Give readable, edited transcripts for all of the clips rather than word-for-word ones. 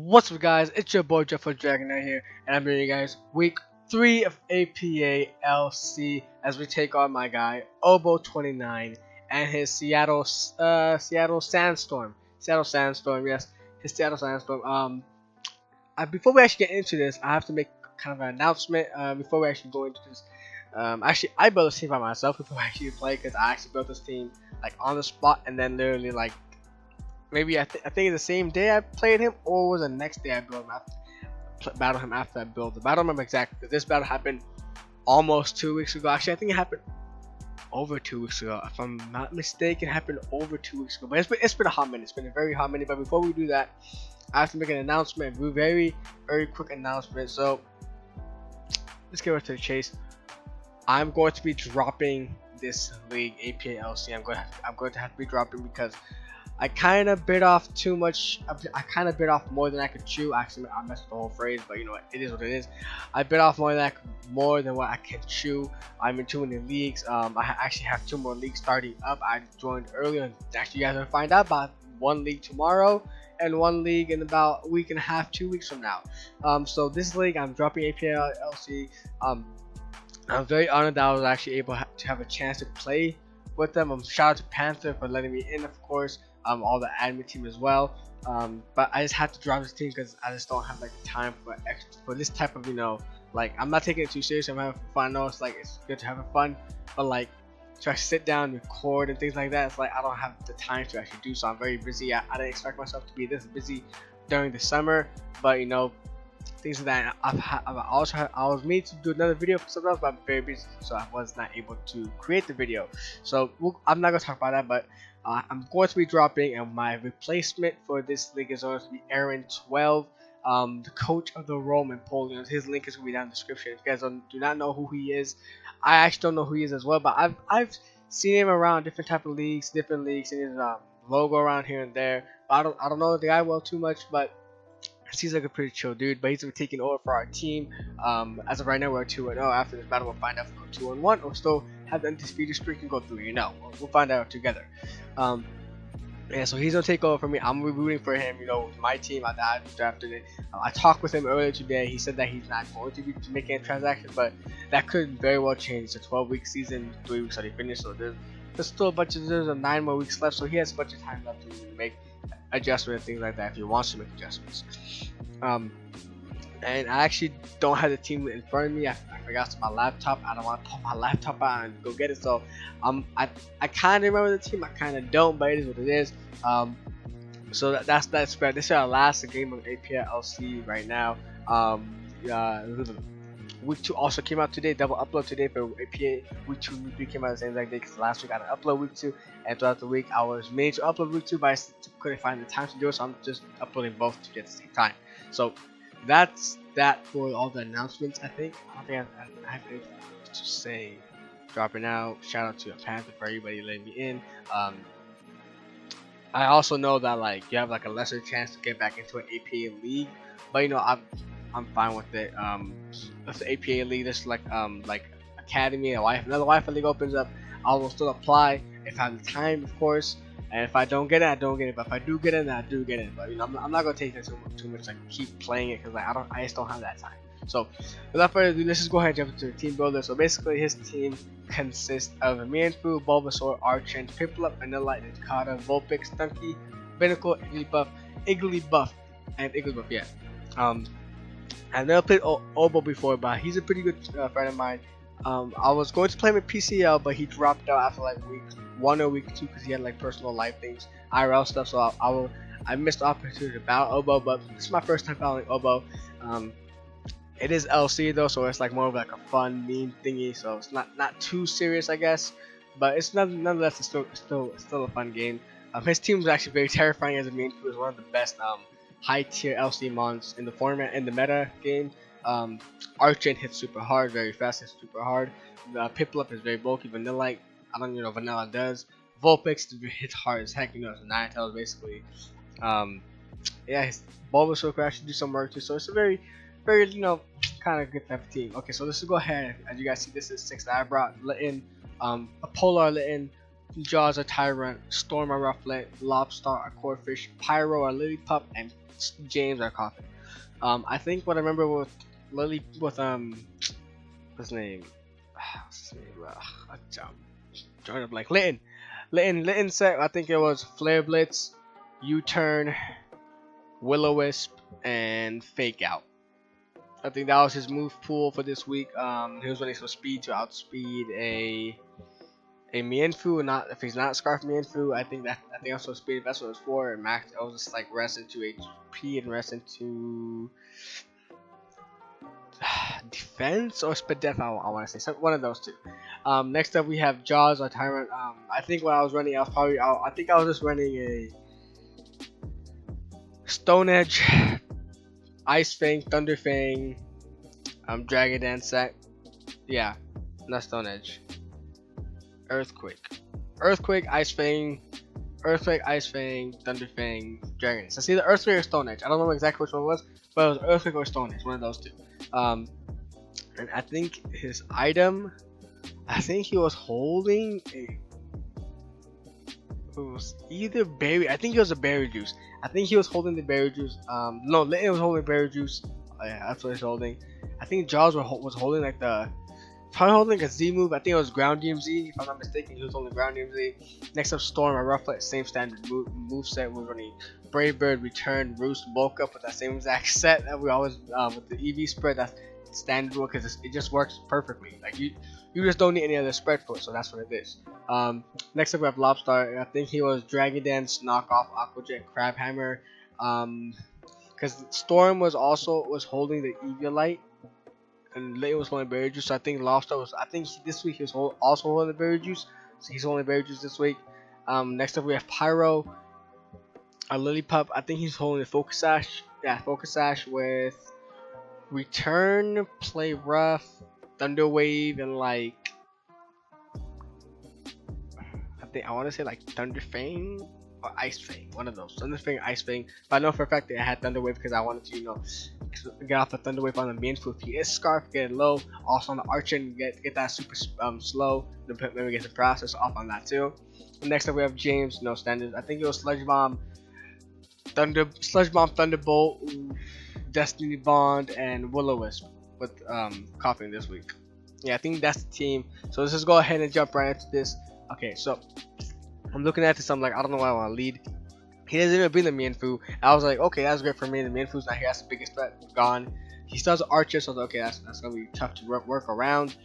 What's up, guys? It's your boy Jeff for Dragonite here, and I'm bringing you guys week 3 of APA LC as we take on my guy Obo29 and his Seattle Sandstorm. Yes, his Seattle Sandstorm. Before we actually get into this, I have to make kind of an announcement. Before we actually go into this, actually I built this team by myself before I actually play, because I actually built this team like on the spot, and then literally like. Maybe I think the same day I played him, or was the next day I battled him after I built the battle. I don't remember exactly, because this battle happened almost 2 weeks ago. Actually, I think it happened over 2 weeks ago. If I'm not mistaken, it happened over 2 weeks ago. But it's been a hot minute. It's been a very hot minute. But before we do that, I have to make an announcement. A very quick announcement. So let's get right to the chase. I'm going to be dropping this league, APLC. I'm going to have to be dropping because I kind of bit off too much. I kind of bit off more than I could chew. Actually, I messed with the whole phrase, but you know what? It is what it is. I bit off more than what I can chew. I'm in too many leagues. I actually have 2 more leagues starting up. I joined earlier, and actually, you guys will find out about 1 league tomorrow and 1 league in about a week and a half, 2 weeks from now. So this league, I'm dropping APLC. I'm very honored that I was actually able to have a chance to play with them. Shout out to Panther for letting me in, of course. All the admin team as well. But I just had to drop this team because I just don't have like time for this type of, you know, like, I'm not taking it too serious. I'm having fun. I know it's like it's good to have fun, but like to actually sit down, record and things like that, it's like I don't have the time to actually do so. I'm very busy. I didn't expect myself to be this busy during the summer, but you know, things like that. I was made to do another video for something else, but I'm very busy, so I was not able to create the video. So I'm not gonna talk about that, but I'm going to be dropping, and my replacement for this league is going to be Aaron 12, the coach of the Roman Napoleon. His link is going to be down in the description. If you guys do not know who he is, I actually don't know who he is as well, but I've seen him around different leagues, seen his logo around here and there. But I don't know the guy well too much, but seems like a pretty chill dude. But he's been taking over for our team. As of right now, we're 2-0. After this battle, we'll find out if we're 2-1 or still have the undisputed streak and go through. You know, we'll find out together. Yeah, so he's gonna take over for me. I'm rooting for him. You know, my team. I drafted it. I talked with him earlier today. He said that he's not going to be making a transaction, but that could very well change. It's a 12-week season. 3 weeks already finished, so there's still there's 9 more weeks left. So he has a bunch of time left to make adjustments and things like that if he wants to make adjustments. And I actually don't have the team in front of me. I forgot my laptop. I don't want to pull my laptop out and go get it. So I kind of remember the team. I kind of don't, but it is what it is. So that's spread. This is our last game of APLC right now. Week 2 also came out today. Double upload today for APA. Week 2 and week 3 came out the same exact day, because last week I didn't upload week 2, and throughout the week I was made to upload week 2, but I couldn't find the time to do it, so I'm just uploading both to get the same time. So that's that for all the announcements. I think I have anything to say. Dropping out. Shout out to Panther for everybody letting me in. I also know that like you have like a lesser chance to get back into an APA league, but you know I'm fine with it. If the APA league, there's like academy, another Wi-Fi league opens up, I will still apply if I have the time, of course. And if I don't get it, I don't get it. But if I do get it, then I do get it. But you know, I'm not gonna take that too much. Like keep playing it, because like I just don't have that time. So without further ado, let's just go ahead and jump into the team builder. So basically, his team consists of Mienfoo, Bulbasaur, Archant, Piplup, Vanillite, Nikata, Vulpix, Stunky, Binnacle, Igglybuff, and Igglybuff. Yeah. I've never played Obo before, but he's a pretty good friend of mine. I was going to play him in PCL, but he dropped out after like week 1 or week 2 because he had like personal life things, IRL stuff. So I missed the opportunity to battle Obo, but this is my first time battling Obo. It is LC though, so it's like more of like a fun meme thingy. So it's not too serious, I guess, but it's nonetheless it's still a fun game. His team was actually very terrifying as a meme. He was one of the best high tier LC mons in the format, in the meta game. Archant hits super hard, very fast, hits super hard. Piplup is very bulky. Vanillite, I don't even know Vanilla does. Vulpix hits hard as heck, you know, it's a 9-tails basically. Yeah, his Bulbasaur could actually do some work too, so it's a very, you know, kind of good type of team. Okay, so let's go ahead. As you guys see, this is 6 that I brought. Litten, a Polar Litten, Jaws a Tyrant, Storm a Rufflet, Lobstar a Corphish, Pyro a Lillipup, and James are coughing. I think what I remember with Lily with what's his name? What's his name? Drawing up like Litten set. I think it was Flare Blitz, U-turn, Will-O-Wisp, and Fake Out. I think that was his move pool for this week. He was running some speed to outspeed a Mienfoo, not if he's not Scarf Mienfoo. I think also speed. That's what it was for. And max, I was just like rest into HP and rest into defense or speed def. I want to say so, one of those two. Next up we have Jaws or Tyrant. I think when I was running, I think I was just running a Stone Edge, Ice Fang, Thunder Fang, Dragon Dance set. Yeah, not Stone Edge. Earthquake, Ice Fang, Thunder Fang, Dragon. So see the Earthquake or Stone Edge. I don't know exactly which one it was, but it was Earthquake or Stone Edge, one of those two. And I think his item, I think he was holding a. It was either berry. I think it was a berry juice. I think he was holding the berry juice. No, Litten was holding berry juice. Oh, yeah, that's what he's holding. I think Jaws was holding like probably holding a Z move. I think it was Ground DMZ. If I'm not mistaken, he was holding Ground DMZ. Next up, Storm, a Rufflet, same standard move set. We're running Brave Bird, Return, Roost, Bulk Up with that same exact set that we always with the EV spread. That's standard one because it just works perfectly. Like you just don't need any other spread for it, so that's what it is. Next up we have Lobstar. I think he was Dragon Dance, Knockoff, Aquajet, Crab Hammer. Because Storm was holding the Eviolite, and Litten was holding Berry Juice. So I think Lobstar was. I think this week he was also holding the Berry Juice. So he's holding Berry Juice this week. Next up we have Pyro, a Lillipup. I think he's holding the Focus Sash. Yeah, Focus Sash with Return, Play Rough, Thunder Wave, and like I want to say like Thunder Fang or Ice Fang, one of those. Thunder Fang, Ice Fang. But I know for a fact that I had Thunder Wave because I wanted to, get off the Thunder Wave on the Mienfoo. If he is Scarf, get it low. Also on the Archon, get that super slow. Then maybe get the process off on that too. And next up we have James, no standards. I think it was Sludge Bomb, Thunderbolt, Destiny Bond, and Will-O-Wisp with coughing this week. Yeah, I think that's the team. So let's just go ahead and jump right into this. Okay, so I'm looking at this. I'm like, I don't know why I want to lead. He doesn't even bring the Mienfoo. I was like, okay, that's great for me. The Mienfoo's not here. That's the biggest threat. Gone. He still has Archer, so I was like, okay, that's gonna be tough to work around.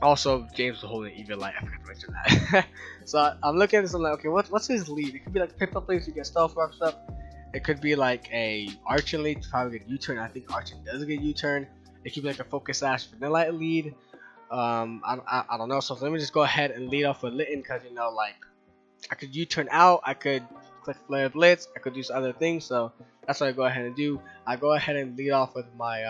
Also, James was holding Eviolite. I forgot to mention that. So I'm looking at this. I'm like, okay, what's his lead? It could be like pick up leads. You get stealth rocks up. It could be like a Archon lead to probably get U-turn. I think Archon does get U-turn. It could be like a Focus Sash Vanilla lead. I don't know. So let me just go ahead and lead off with Litten because like I could U-turn out. I could click Flare Blitz. I could do some other things. So that's what I go ahead and do. I go ahead and lead off with my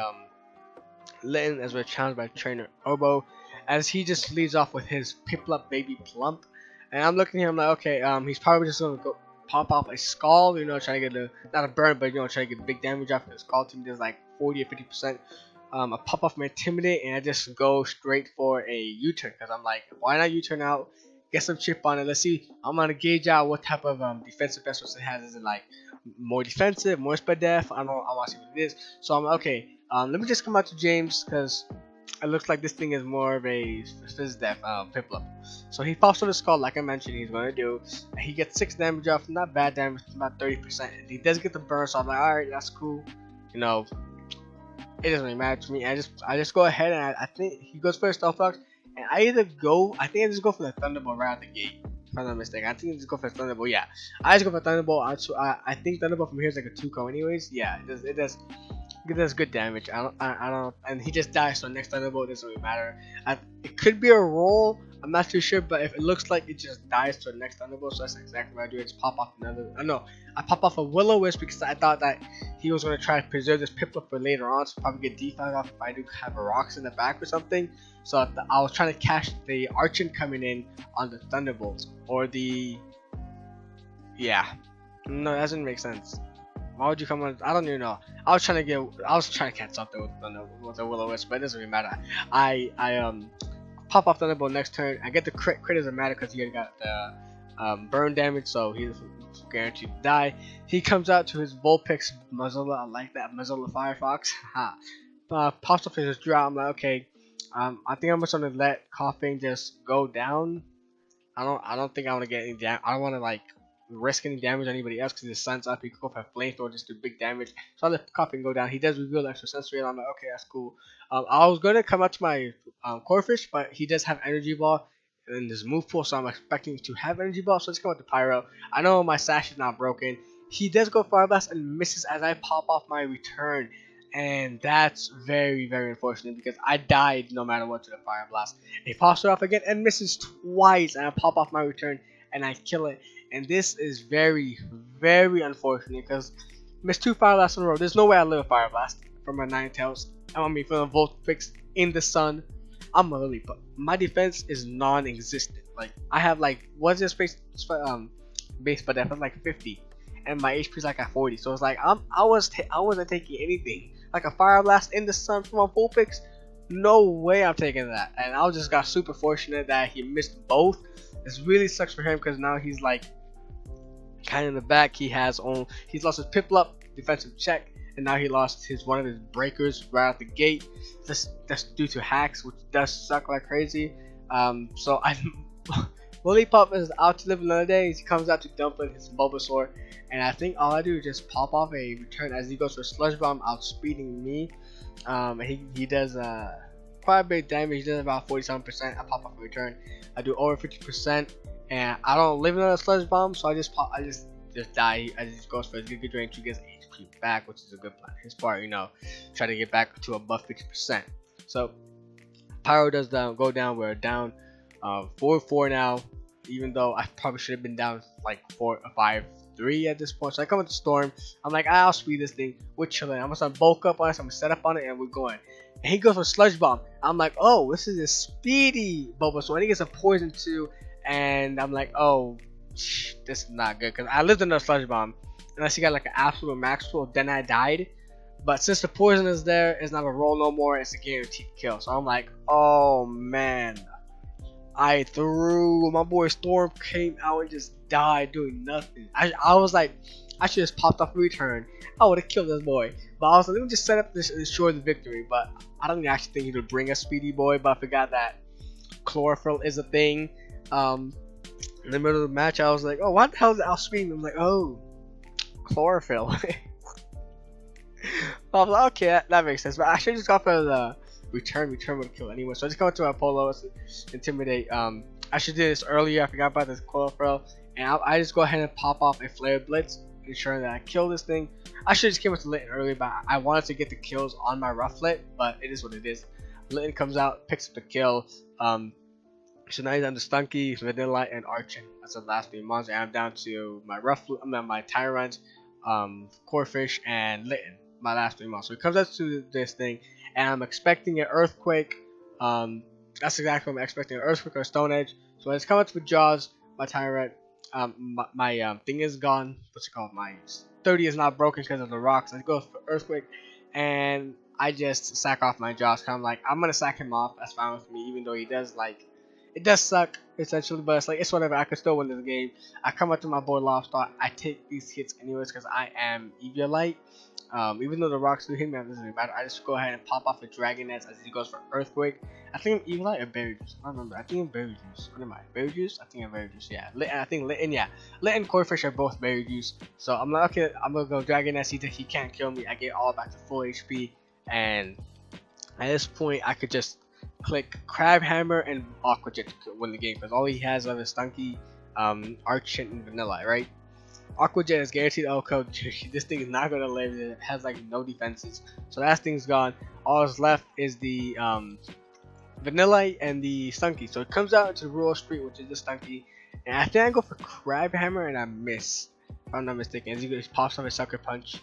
Litten as we're challenged by Trainer Obo, as he just leads off with his Piplup Baby Plump. And I'm looking here. I'm like, okay, he's probably just gonna go pop off a Skull, trying to get not a burn, but trying to get big damage off. The Skull team does like 40 or 50%. I pop off my Intimidate and I just go straight for a U-turn because I'm like, why not U-turn out, get some chip on it. Let's see. I'm gonna gauge out what type of defensive specials it has. Is it like more defensive, more speed def? I don't know. I want to see what it is. So I'm like, okay. Let me just come out to James because it looks like this thing is more of a Fizz Def Piplup. So he pops on the Skull like I mentioned he's going to do. And he gets 6 damage off, not bad damage, about 30%. He does get the burn, so I'm like, alright, that's cool. It doesn't really matter to me. I just go ahead and I think he goes for a Stealth Rock. And I think I just go for the Thunderbolt right out the gate. If I'm not mistaken. I think I just go for Thunderbolt, yeah. I just go for Thunderbolt. I think Thunderbolt from here is like a 2-co anyways. Yeah, it does good damage. I don't, and he just dies. So next Thunderbolt doesn't really matter. It could be a roll. I'm not too sure, but if it looks like it just dies to the next Thunderbolt, so that's exactly what I do. I just pop off another. I pop off a Will-O-Wisp because I thought that he was gonna try to preserve this Piplup for later on, so probably get defense off if I do have a Rocks in the back or something. So I was trying to catch the Archon coming in on the Thunderbolts or the. Yeah, no, that doesn't make sense. Why would you come on? I don't even know. I was trying to catch something with the Will-O-Wisp, but it doesn't really matter. I pop off Thunderbolt next turn. I get the crit. Crit doesn't matter because he got the burn damage, so he's guaranteed to die. He comes out to his Vulpix Muzzle. I like that Muzzle Firefox. Pops up his drought. I'm like, okay, I think I'm just gonna let Coughing just go down. I don't think I want to get any damage. I don't want to like risk any damage on anybody else because his sun's up. He could go for a flamethrower, just do big damage. So I let Coughing go down. He does reveal the extra sensory, and I'm like, okay, that's cool. I was gonna come out to my Corphish, but he does have Energy Ball in his move pool, so I'm expecting to have Energy Ball. So let's come out to Pyro. I know my sash is not broken. He does go Fire Blast and misses as I pop off my return. And that's very, very unfortunate because I died no matter what to the Fire Blast. He pops it off again and misses twice, and I pop off my return and I kill it. And this is very, very unfortunate because missed 2 Fire Blasts in a row. There's no way I live a Fire Blast from my Ninetales. I mean, from the Vulpix in the sun. I'm a Lillipup. My defense is non-existent. Like I have like what's this base but that's like 50, and my HP is like at 40. So it's like I wasn't taking anything. Like a Fire Blast in the sun from a Vulpix, no way I'm taking that. And I just got super fortunate that he missed both. This really sucks for him because now he's like kind of in the back. He's lost his Piplup defensive check, and now he lost one of his breakers right out the gate. That's due to hacks, which does suck like crazy. So Lillipup is out to live another day. He comes out to Dumpling his Bulbasaur, and I think all I do is just pop off a return as he goes for Sludge Bomb, outspeeding me. He does quite a bit of damage. He does about 47%. I pop off a return. I do over 50%, and I don't live another Sludge Bomb, so I just die. I just goes for his good drain to get HP back, which is a good plan. His part, try to get back to above 50%. So Pyro does go down. We're down 4-4 now, even though I probably should have been down like 4-5-3 at this point. So I come with the Storm. I'm like, I'll speed this thing. We're chilling. I'm gonna bulk up on it. So I'm gonna set up on it, and we're going. And he goes for Sludge Bomb. I'm like, oh, this is a speedy Bulbasaur. And he gets a Poison too. And I'm like, oh, this is not good because I lived in a Sludge Bomb, unless he got like an absolute max pool. Then I died. But since the Poison is there, it's not a roll no more. It's a guaranteed kill. So I'm like, oh man. I threw my boy Storm came out and just died doing nothing. I was like, I should just popped off a return. I would have killed this boy. But I was like, let me just set up this and ensure the victory. But I don't actually think he would bring a speedy boy. But I forgot that Chlorophyll is a thing. In the middle of the match, I was like, oh, what the hell is outspeeding? I'm like, oh, Chlorophyll. I was like, okay, that makes sense. But I should just go for the return would kill anyway. So I just go into my Polo, intimidate. I should do this earlier. I forgot about this Chlorophyll, and I just go ahead and pop off a Flare Blitz, ensuring that I kill this thing. I should just came with Litten earlier, but I wanted to get the kills on my Rufflet, but it is what it is. Litten comes out, picks up the kill. So now he's on the Stunky, Vanilla, and Archon. That's the last 3 monsters. And I'm down to my my Tyrant, Corphish, and Litten. My last 3 monsters. So he comes out to this thing, and I'm expecting an Earthquake. That's exactly what I'm expecting, an Earthquake or Stone Edge. So when it's coming to Jaws, my Tyrant, my thing is gone. What's it called? My 30 is not broken because of the rocks. I go for Earthquake, and I just sack off my Jaws. Cause I'm like, I'm gonna sack him off. That's fine with me, even though he does it does suck essentially, but it's like it's whatever. I could still win this game. I come up to my boy Lobstar. I take these hits anyways because I am Eviolite. Even though the rocks do hit me, it doesn't matter. I just go ahead and pop off a Dragonite as he goes for Earthquake. I think I'm Eviolite or Berry Juice. I don't remember. I think I'm Berry Juice. What am I? Berry Juice? I think I'm Berry Juice. Yeah. I think Litten. Yeah. Litten and Corphish are both Berry Juice. So I'm like, okay, I'm gonna go Dragonite. See that he can't kill me. I get all back to full HP, and at this point, I could just click Crab Hammer and Aqua Jet to win the game because all he has are the Stunky, Archon, and Vanilla, right? Aqua Jet is guaranteed Elko. This thing is not gonna live. It has like no defenses. So that thing's gone. All that's left is the Vanilla and the Stunky. So it comes out to Rural Street, which is the Stunky. And I think I go for Crab Hammer and I miss. If I'm not mistaken. As he pops off a Sucker Punch,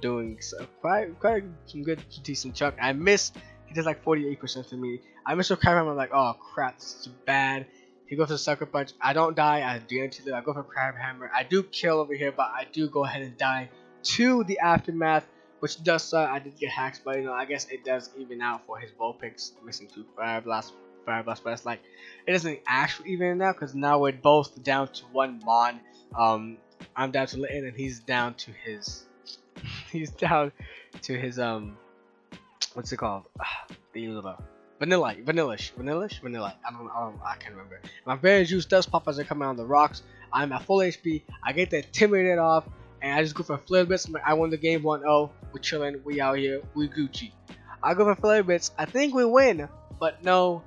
doing quite some good decent chunk. I miss. He does like 48% to me. I miss with Crab Hammer. I'm like, oh crap, this is bad. He goes for Sucker Punch. I don't die. I guarantee that I go for Crab Hammer. I do kill over here, but I do go ahead and die to the Aftermath, which does suck. I did get hacks, but I guess it does even out for his Vulpix missing 2 Fire Blasts Fire Blast, but it's like it doesn't actually even now because now we're both down to 1 mon. I'm down to Litten and he's down to his what's it called? The vanillish. I can't remember. My berry juice does pop as I come out on the rocks. I'm at full HP. I get the intimidated off, and I just go for flare bits. I won the game 1-0. We're chilling. We out here. We Gucci. I go for flare bits. I think we win, but no.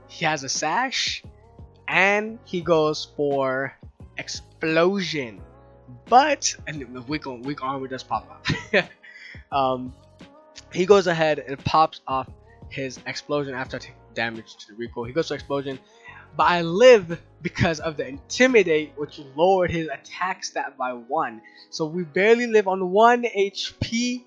He has a sash, and he goes for explosion. But and weak armor does pop up. He goes ahead and pops off his explosion after I take damage to the recoil. He goes to explosion, but I live because of the intimidate, which lowered his attack stat by 1. So we barely live on 1 HP.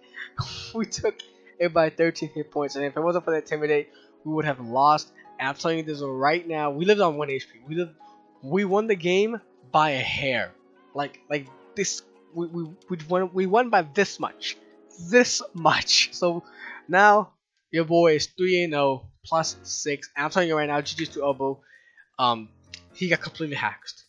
We took it by 13 hit points, and if it wasn't for the intimidate, we would have lost. And I'm telling you this right now, we lived on 1 HP. We won the game by a hair. Like this, we won by this much. So now your boy is 3-0 plus 6. And I'm telling you right now, GG's to Elbow. He got completely hacked.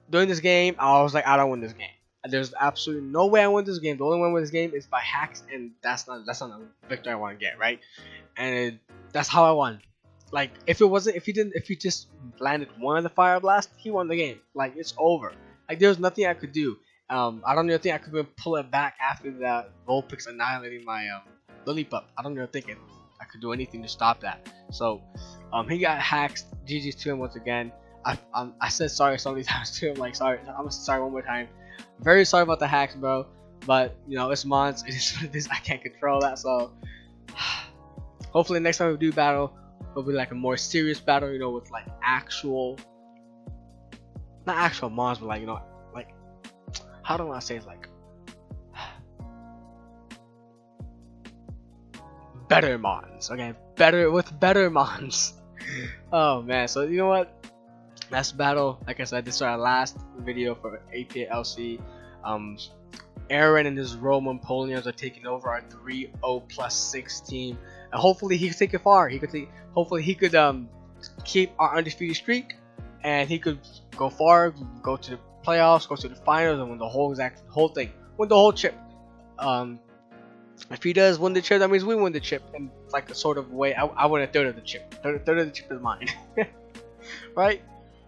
During this game, I was like, I don't win this game. There's absolutely no way I win this game. The only way I win this game is by hacks, and that's not a victory I want to get, right? And that's how I won. Like if he just landed one of the Fire Blast, he won the game. Like it's over. Like there's nothing I could do. I don't even think I could even pull it back after that Vulpix annihilating my Lillipup. I don't even think I could do anything to stop that. So he got hacked. GG's to him once again. I said sorry so many times to him. Like sorry, I'm sorry one more time. Very sorry about the hacks, bro. But you know it's Mons. It is what it is. I can't control that. So hopefully next time we do battle, it'll be like a more serious battle. You know, with like not actual Mons, but like you know. How do I say it? Like better Mons, okay? Better Mons. Oh man, so you know what? That's battle. Like I said, this is our last video for APA LC. Aaron and his Roman Polions are taking over our 3-0 plus 6 team, and hopefully he could take it far. Hopefully he could keep our undefeated streak, and he could go far, go to the playoffs, go to the finals, and win the whole thing, win the whole chip. If he does win the chip, that means we win the chip in like a sort of way. I win a third of the chip. Third of the chip is mine, right?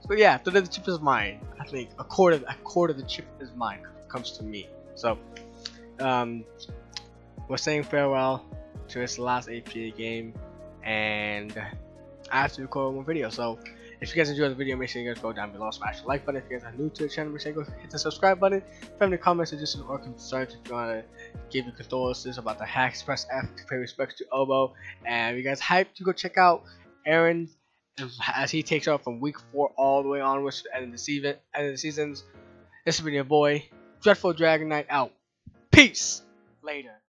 So yeah, third of the chip is mine. I think a quarter of the chip is mine. Comes to me. So we're saying farewell to this last APA game, and I have to record one video. So if you guys enjoyed the video, make sure you guys go down below, smash the like button. If you guys are new to the channel, make sure you go hit the subscribe button. If you have any comments, suggestions, or concerns, if you want to give your condolences about the hacks, press F to pay respects to Obo. And if you guys hyped to go check out Aaron as he takes off from week 4 all the way onwards to the end of the seasons. This has been your boy, Dreadful Dragonite out. Peace. Later.